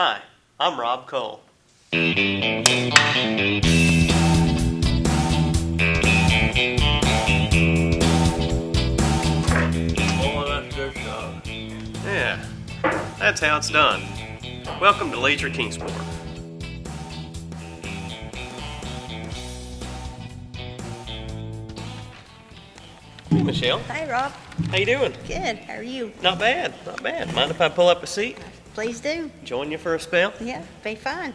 Hi, I'm Rob Cole. Yeah, that's how it's done. Welcome to Leisure Kingsport. Hey, Michelle. Hi, Rob. How you doing? Good. How are you? Not bad, not bad. Mind if I pull up a seat? Please do. Join you for a spell? Yeah, be fine.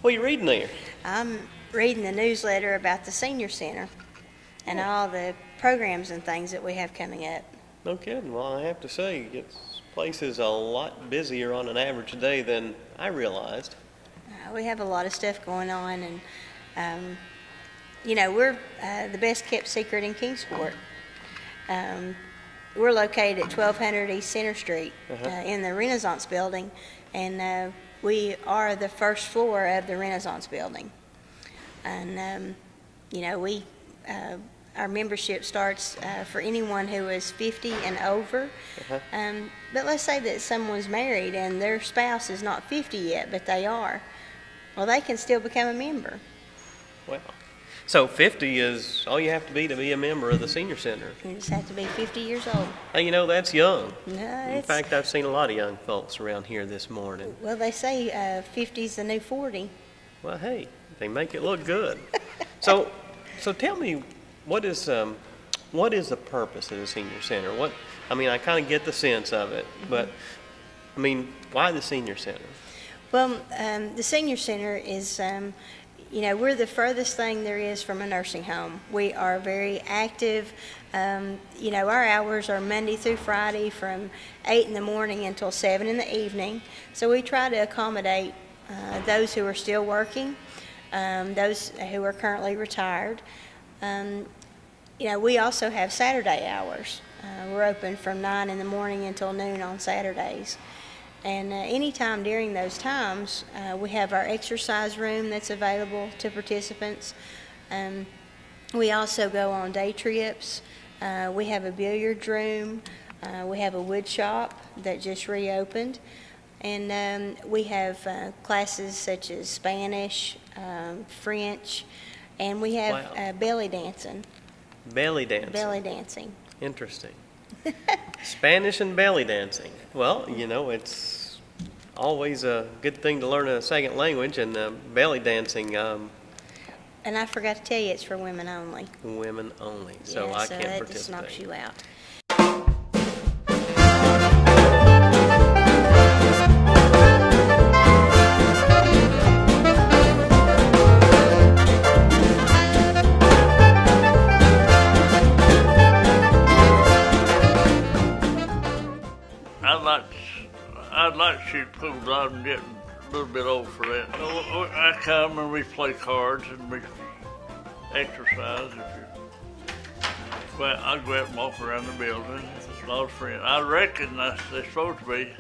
What are you reading there? I'm reading the newsletter about the Senior Center and all the programs and things that we have coming up. No kidding. Well, I have to say, this place is a lot busier on an average day than I realized. We have a lot of stuff going on, and we're the best kept secret in Kingsport. We're located at 1200 East Center Street in the Renaissance Building, and we are the first floor of the Renaissance Building. And our membership starts for anyone who is 50 and over. But let's say that someone's married and their spouse is not 50 yet, but they are. Well, they can still become a member. Wow. So 50 is all you have to be a member of the Senior Center. You just have to be 50 years old. Hey, that's young. No, In fact, I've seen a lot of young folks around here this morning. Well, they say 50's the new 40. Well, hey, they make it look good. So tell me, what is the purpose of the Senior Center? I kind of get the sense of it, but why the Senior Center? Well, the Senior Center is, we're the furthest thing there is from a nursing home. We are very active. Our hours are Monday through Friday from 8 in the morning until 7 in the evening. So we try to accommodate those who are still working, those who are currently retired. We also have Saturday hours. We're open from 9 in the morning until noon on Saturdays. And anytime during those times, we have our exercise room that's available to participants. We also go on day trips. We have a billiards room. We have a wood shop that just reopened. And we have classes such as Spanish, French, and we have belly dancing. Belly dancing? Belly dancing. Interesting. Spanish and belly dancing. Well, it's always a good thing to learn a second language, and belly dancing. And I forgot to tell you, it's for women only. Women only. So I can't participate. That just knocks you out. I'd like to shoot pool. I'm getting a little bit old for that. I come and we play cards and we exercise. I'll go out and walk around the building. It's a lot of friends. I reckon they're supposed to be.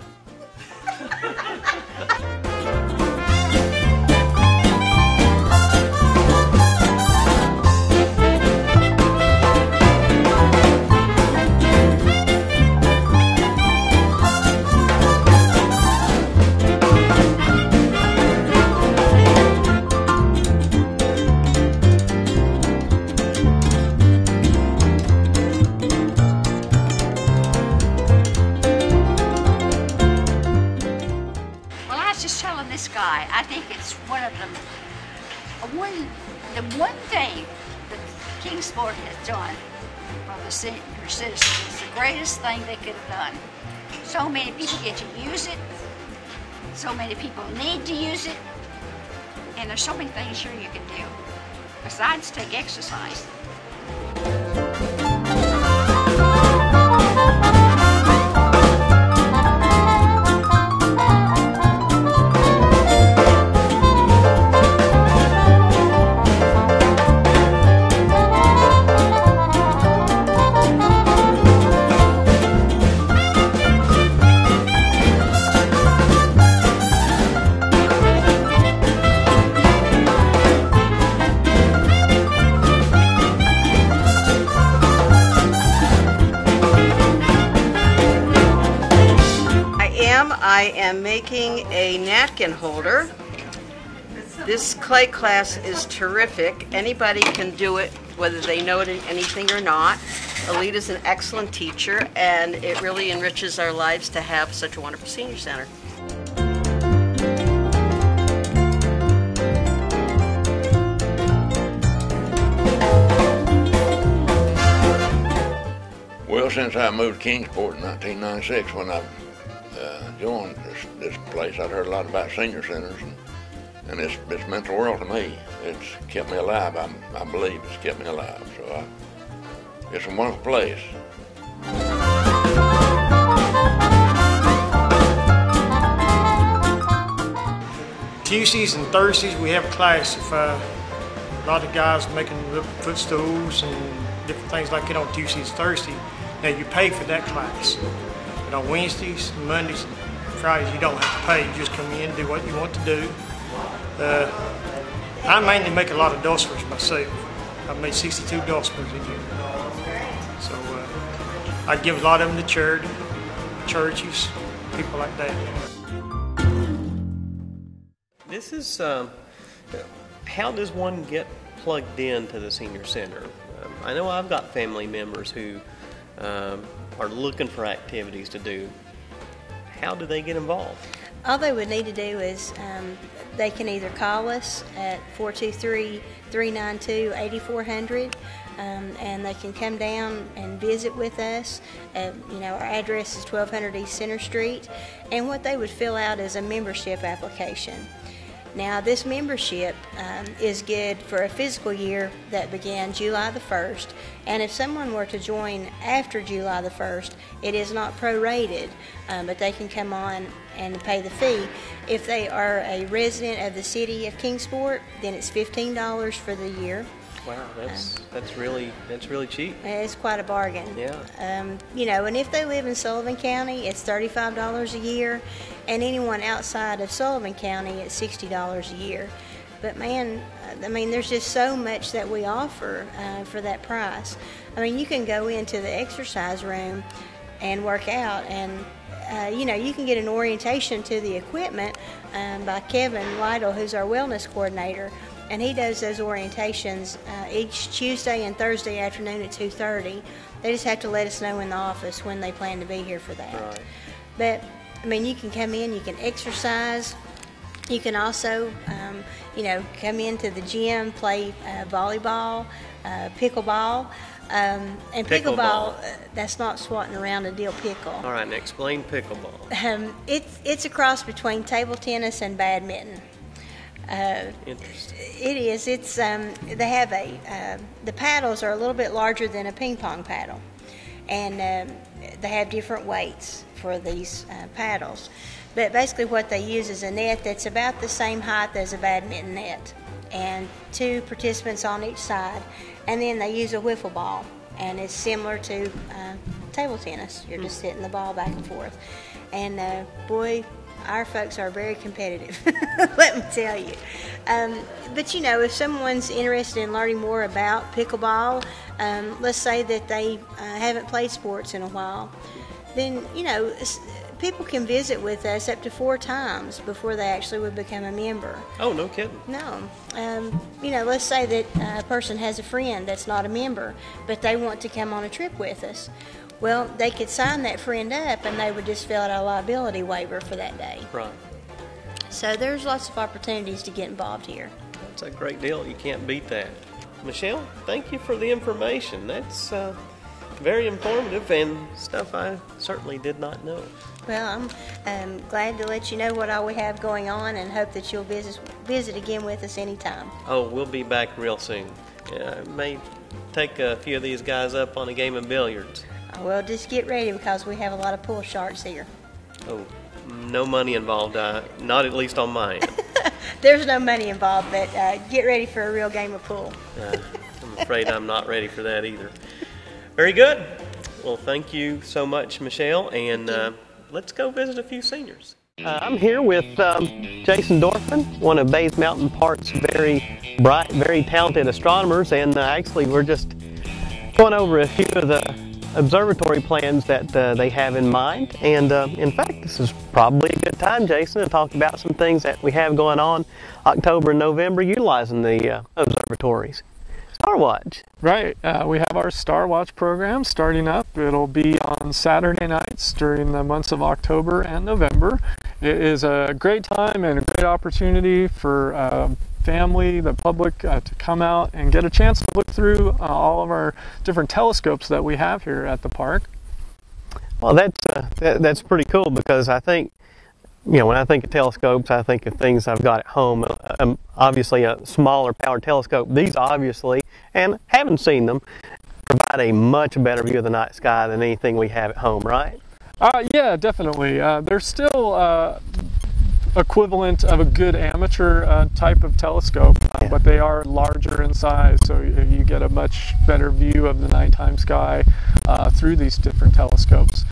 This guy, I think it's one of the one thing that Kingsport has done for the senior citizens is the greatest thing they could have done. So many people get to use it, so many people need to use it, and there's so many things here you can do besides take exercise. I am making a napkin holder. This clay class is terrific. Anybody can do it, whether they know anything or not. Alita's an excellent teacher, and it really enriches our lives to have such a wonderful senior center. Well, since I moved to Kingsport in 1996, when I joined this place, I'd heard a lot about senior centers, and it's meant the world to me. It's kept me alive. I believe it's kept me alive. So it's a wonderful place. Tuesdays and Thursdays we have a class. If a lot of guys making footstools and different things like that on Tuesdays and Thursdays. Now you pay for that class. But on Wednesdays, Mondays, and Fridays you don't have to pay. You just come in, do what you want to do. I mainly make a lot of dulcimers myself. I've made 62 dulcimers a year. So I give a lot of them to charity, churches, people like that. This is, how does one get plugged into the senior center? I know I've got family members who are looking for activities to do. How do they get involved? All they would need to do is they can either call us at 423-392-8400 and they can come down and visit with us. Our address is 1200 East Center Street, and what they would fill out is a membership application. Now, this membership is good for a fiscal year that began July the 1st, and if someone were to join after July the 1st, it is not prorated, but they can come on and pay the fee. If they are a resident of the city of Kingsport, then it's $15 for the year. Wow, that's really cheap. It's quite a bargain. Yeah. And if they live in Sullivan County, it's $35 a year, and anyone outside of Sullivan County, it's $60 a year. But man, there's just so much that we offer for that price. You can go into the exercise room and work out, and you can get an orientation to the equipment by Kevin Lytle, who's our wellness coordinator. And he does those orientations each Tuesday and Thursday afternoon at 2:30. They just have to let us know in the office when they plan to be here for that. Right. But, you can come in, you can exercise. You can also, come into the gym, play volleyball, pickleball. And pickleball, that's not swatting around a dill pickle. All right, now explain pickleball. It's a cross between table tennis and badminton. Interesting. It is. It's they have the paddles are a little bit larger than a ping pong paddle, and they have different weights for these paddles. But basically, what they use is a net that's about the same height as a badminton net, and 2 participants on each side, and then they use a wiffle ball, and it's similar to table tennis. You're just hitting the ball back and forth, and boy, our folks are very competitive, let me tell you. But if someone's interested in learning more about pickleball, let's say that they haven't played sports in a while, then, people can visit with us up to 4 times before they actually would become a member. Oh, no kidding. No. Let's say that a person has a friend that's not a member, but they want to come on a trip with us. Well, they could sign that friend up and they would just fill out a liability waiver for that day. Right. So there's lots of opportunities to get involved here. That's a great deal. You can't beat that. Michelle, thank you for the information. That's very informative and stuff I certainly did not know. Well, I'm glad to let you know what all we have going on and hope that you'll visit again with us anytime. Oh, we'll be back real soon. I may take a few of these guys up on a game of billiards. Well, just get ready because we have a lot of pool sharks here. Oh, no money involved, not at least on my end. There's no money involved, but get ready for a real game of pool. I'm afraid I'm not ready for that either. Very good. Well, thank you so much, Michelle, and let's go visit a few seniors. I'm here with Jason Dorfman, one of Bays Mountain Park's very bright, very talented astronomers, and actually we're just going over a few of the observatory plans that they have in mind. And in fact, this is probably a good time, Jason, to talk about some things that we have going on October and November utilizing the observatories. Star Watch. Right. We have our Star Watch program starting up. It'll be on Saturday nights during the months of October and November. It is a great time and a great opportunity for family, the public, to come out and get a chance to look through all of our different telescopes that we have here at the park. Well, that's pretty cool, because I think, when I think of telescopes, I think of things I've got at home. Obviously, a smaller power telescope. These obviously, and haven't seen them, provide a much better view of the night sky than anything we have at home, right? Yeah, definitely. They're still equivalent of a good amateur type of telescope, but they are larger in size, so you get a much better view of the nighttime sky through these different telescopes.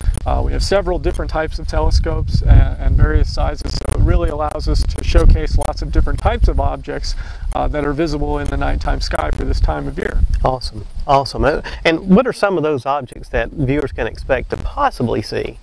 We have several different types of telescopes and various sizes, so it really allows us to showcase lots of different types of objects that are visible in the nighttime sky for this time of year. Awesome, awesome. And what are some of those objects that viewers can expect to possibly see?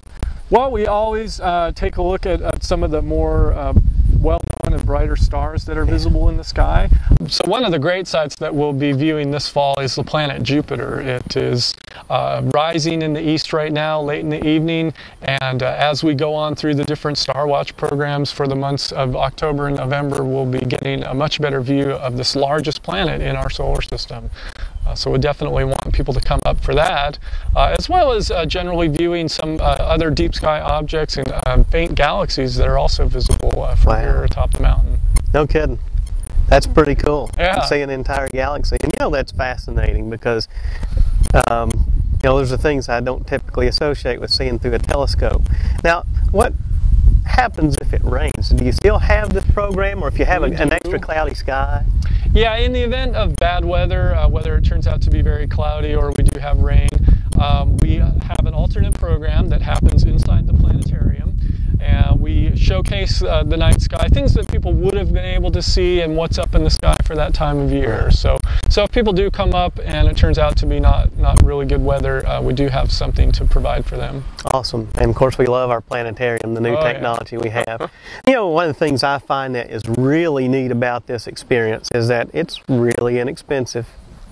Well, we always take a look at some of the more well-known and brighter stars that are visible in the sky. So one of the great sights that we'll be viewing this fall is the planet Jupiter. It is rising in the east right now, late in the evening, and as we go on through the different Star Watch programs for the months of October and November, we'll be getting a much better view of this largest planet in our solar system. So we definitely want people to come up for that, as well as generally viewing some other deep sky objects and faint galaxies that are also visible from here atop the mountain. No kidding. That's pretty cool. Yeah. To see an entire galaxy. And that's fascinating, because those are things I don't typically associate with seeing through a telescope. Now, what happens if it rains? Do you still have this program, or if you have an extra cloudy sky? Yeah, in the event of bad weather, whether it turns out to be very cloudy or we do have rain, we have an alternate program that happens inside the planetarium. And we showcase the night sky, things that people would have been able to see and what's up in the sky for that time of year. So if people do come up and it turns out to be not really good weather, we do have something to provide for them. Awesome. And of course we love our planetarium, the new technology we have. One of the things I find that is really neat about this experience is that it's really inexpensive.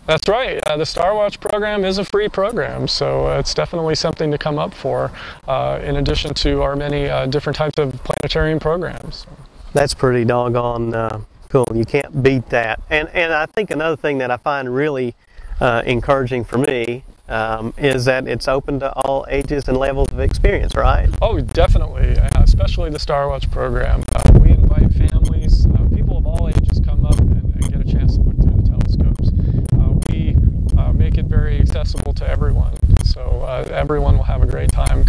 That's right. The Star Watch program is a free program, so it's definitely something to come up for, in addition to our many different types of planetarium programs. That's pretty doggone cool. You can't beat that. And I think another thing that I find really encouraging for me is that it's open to all ages and levels of experience, right? Oh, definitely, especially the Star Watch program. We invite families, people of all ages come up and get a chance to look through the telescopes. We make it very accessible to everyone, so everyone will have a great time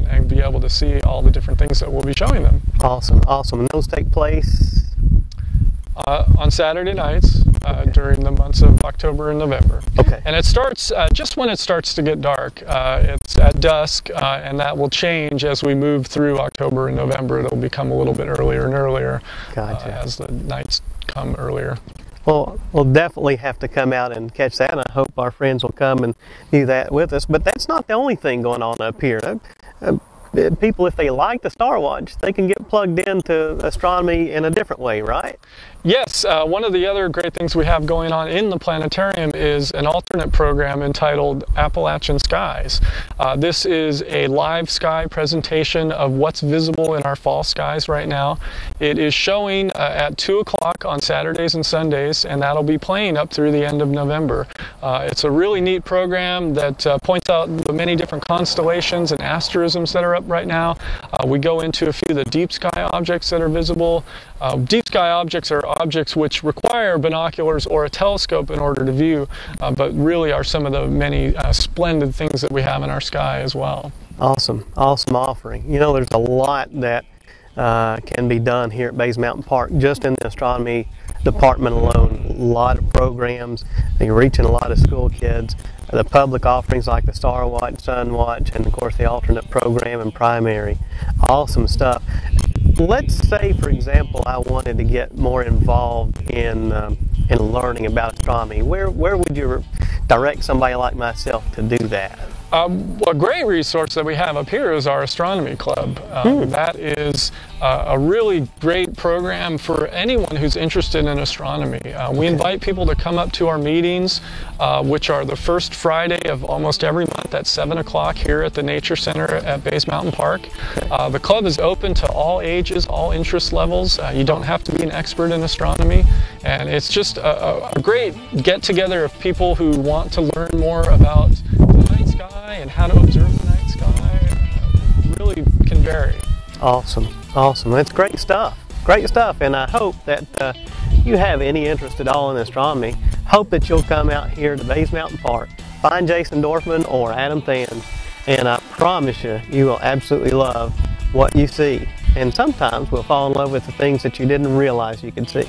and be able to see all the different things that we'll be showing them. Awesome, awesome. And those take place? On Saturday nights during the months of October and November. Okay. And it starts just when it starts to get dark. It's at dusk, and that will change as we move through October and November. It'll become a little bit earlier and earlier as the nights come earlier. Well, we'll definitely have to come out and catch that, and I hope our friends will come and do that with us. But that's not the only thing going on up here. People, if they like the Star Watch, they can get plugged into astronomy in a different way, right? Yes, one of the other great things we have going on in the planetarium is an alternate program entitled Appalachian Skies. This is a live sky presentation of what's visible in our fall skies right now. It is showing at 2 o'clock on Saturdays and Sundays, and that'll be playing up through the end of November. It's a really neat program that points out the many different constellations and asterisms that are up right now. We go into a few of the deep sky objects that are visible. Deep sky objects are objects which require binoculars or a telescope in order to view, but really are some of the many splendid things that we have in our sky as well. Awesome, awesome offering. There's a lot that can be done here at Bays Mountain Park just in the astronomy department alone. A lot of programs, you're reaching a lot of school kids. The public offerings like the Star Watch, Sun Watch, and of course the alternate program and primary. Awesome stuff. Let's say, for example, I wanted to get more involved in learning about astronomy. Where would you direct somebody like myself to do that? A great resource that we have up here is our astronomy club. That is a really great program for anyone who's interested in astronomy. We invite people to come up to our meetings, which are the first Friday of almost every month at 7 o'clock here at the Nature Center at Bays Mountain Park. The club is open to all ages, all interest levels. You don't have to be an expert in astronomy, and it's just a great get-together of people who want to learn more about the night sky and how to observe the night sky. Really can vary. Awesome, awesome. That's great stuff. Great stuff, and I hope that you have any interest at all in astronomy. Hope that you'll come out here to Bays Mountain Park, find Jason Dorfman or Adam Than, and I promise you, you will absolutely love what you see. And sometimes we'll fall in love with the things that you didn't realize you could see.